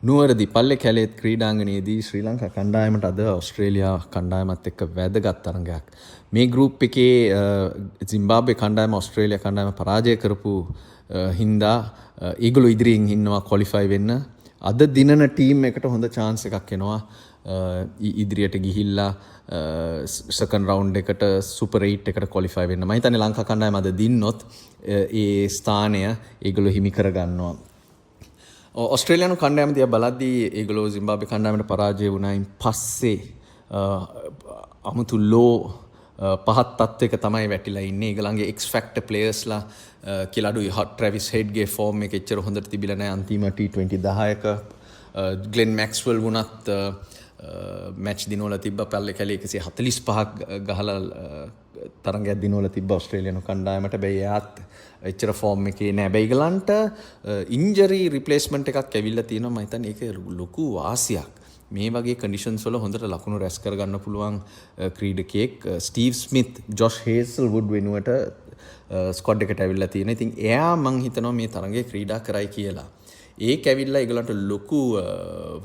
නුවරදි පල්ලේ කැලේත් ක්‍රීඩාංගණයේදී ශ්‍රී ලංකා කණ්ඩායමට අද ඔස්ට්‍රේලියා කණ්ඩායමත් එක්ක වැදගත් තරඟයක්. මේ ගෲප් එකේ සිම්බාබ්වේ කණ්ඩායම ඔස්ට්‍රේලියා කණ්ඩායම පරාජය කරපු හින්දා ඒගොල්ලෝ ඉදිරියෙන් ඉන්නවා ක්වොලිෆයි වෙන්න. අද දිනන ටීම් එකට හොඳ chance එකක් එනවා. ඉදිරියට ගිහිල්ලා සෙකන්ඩ් රවුන්ඩ් එකට සුපර් 8 එකට ක්වොලිෆයි වෙන්න. මම හිතන්නේ ලංකා කණ්ඩායම අද දින්නොත් ඒ ස්ථානය ඒගොල්ලෝ හිමි කරගන්නවා. ඔස්ට්‍රේලියානු කණ්ඩායම දිහා බලද්දී ඒගොල්ලෝ සිම්බාබ්වේ කණ්ඩායමට පරාජය වුණායින් පස්සේ අමුතු ලෝ පහත් තත්ත්වයක තමයි වැටිලා ඉන්නේ. ඒගොල්ලන්ගේ X factor players ලා කියලා අඩුයි. ට්‍රැවිස් හෙඩ්ගේ ෆෝම් එක එච්චර හොඳට තිබිලා නැහැ. අන්තිම T20 10ක ග්ලෙන් මැක්ස්වෙල් වුණත් මැච් දිනවල තිබ්බ පල්ලේ කැලේ 145ක් ගහලා තරඟයක් දිනවල තිබ්බ ඔස්ට්‍රේලියානු කණ්ඩායමට. බැයි එයාත් එච්චර ෆෝම් එකේ නෑ. බැයිගලන්ට ඉන්ජරි රිප්ලේස්මන්ට් එකක් ඇවිල්ලා තියෙනවා. මම හිතන්නේ ඒක ලොකු වාසියක්. මේ වගේ කන්ඩිෂන්ස් වල හොඳට ලකුණු රැස් කරගන්න පුළුවන් ක්‍රීඩකයෙක් ස්ටීව් ස්මිත් ජොෂ් හේසල්වුඩ් වෙනුවට ස්ක්වොඩ් එකට ඇවිල්ලා තියෙනවා. ඉතින් එයා මං හිතනවා මේ තරඟේ ක්‍රීඩා කරයි කියලා. ඒක ඇවිල්ලා ඒගොල්ලන්ට ලොකු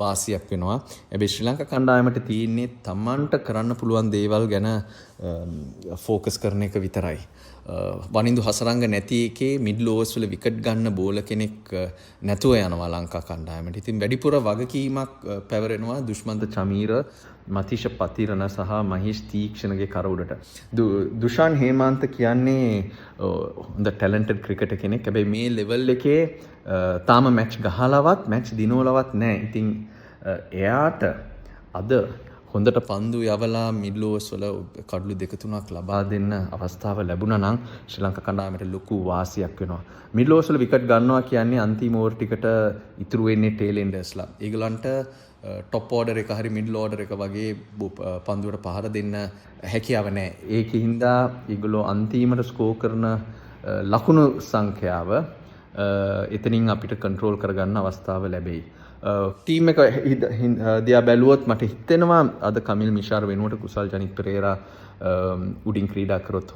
වාසියක් වෙනවා. හැබැයි ශ්‍රී ලංකා කණ්ඩායමට තියෙන්නේ තමන්ට කරන්න පුළුවන් දේවල් ගැන ફોකස් කරන එක විතරයි. වනින්දු හසරංග නැති එකේ මිඩ්ල් ඕවර්ස් වල විකට් ගන්න බෝල කෙනෙක් නැතුව යනවා ලංකා කණ්ඩායමට. ඉතින් වැඩිපුර වගකීමක් පැවරෙනවා දුෂ්මන්ත චමීර, මතිෂ පතිරණ සහ මහේෂ් තීක්ෂණගේ කර උඩට. දුෂාන් හේමාන්ත කියන්නේ හොඳ ටැලන්ටඩ් ක්‍රිකටර් කෙනෙක්. හැබැයි මේ ලෙවල් එකේ තාම මැච් ගහලවත් මැච් දිනවලවත් නැහැ. ඉතින් එයාට අද හොඳට පන්දු යවලා මිඩ්ල් ඕවර්ස් වල කඩලු දෙක තුනක් ලබා දෙන්න අවස්ථාව ලැබුණා නම් ශ්‍රී ලංකා කණ්ඩායමට ලොකු වාසියක් වෙනවා. මිඩ්ල් ඕවර්ස් වල විකට් ගන්නවා කියන්නේ අන්තිම ඕවර් ටිකට ඉතුරු වෙන්නේ ටේල් එන්ඩර්ස්ලා. ඒගොල්ලන්ට ටොප් ඕඩර් එක හරි මිඩ්ල් ඕඩර් එක වගේ පන්දුවට පහර දෙන්න හැකියාව නැහැ. ඒකින්ද ඒගොල්ලෝ අන්තිමට ස්කෝර් කරන ලකුණු සංඛ්‍යාව එතනින් අපිට කන්ට්‍රෝල් කරගන්න අවස්ථාව ලැබෙයි. ටීම් එක දිහා බැලුවොත් මට හිතෙනවා අද කමිල් මිෂාර් වෙනුවට කුසල් ජනිත් පෙරේරා උඩින් ක්‍රීඩා කරොත්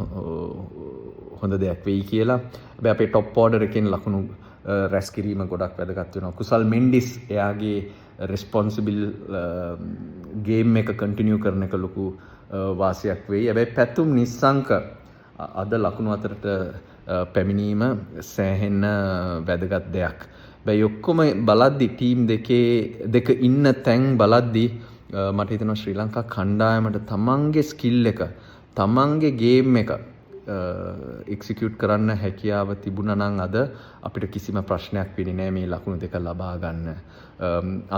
හොඳ දෙයක් වෙයි කියලා. හැබැයි අපේ টොප් ඕඩර් එකෙන් ලකුණු රැස් කිරීම ගොඩක් වැදගත් වෙනවා. කුසල් මෙන්ඩිස් එයාගේ රෙස්පොන්සිබල් ගේම් එක කන්ටිනියු කරන එක ලොකු වාසියක් වෙයි. හැබැයි පැතුම් නිස්සංක අද ලකුණු අතරට පැමිණීම සෑහෙන්න වැදගත් දෙයක්. බැයි ඔක්කොම බලද්දි ටීම් දෙක ඉන්න තැන් බලද්දි මට හිතෙනවා ශ්‍රී ලංකා කණ්ඩායමට තමන්ගේ ස්කිල් එක තමන්ගේ ගේම් එක එක්සිකියුට් කරන්න හැකියාව තිබුණා නම් අද අපිට කිසිම ප්‍රශ්නයක් වෙන්නේ නැහැ මේ ලකුණු දෙක ලබා ගන්න.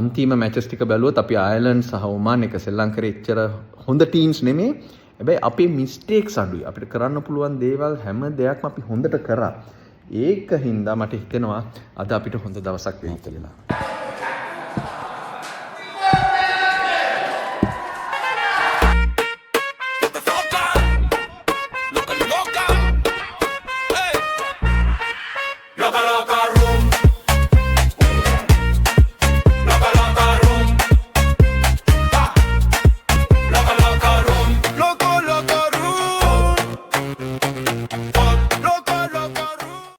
අන්තිම මැචස් ටික බැලුවොත් අපි අයර්ලන්ඩ් සහ ඔමාන් එක ශ්‍රී ලංකාවේ එච්චර හොඳ ටීම්ස් නෙමෙයි. හැබැයි අපේ මිස්ටේක්ස් අඩුයි. අපිට කරන්න පුළුවන් දේවල් හැම දෙයක්ම අපි හොඳට කරා. ඒක හින්දා මට හිතෙනවා අද අපිට හොඳ දවසක් වෙයි කියලා.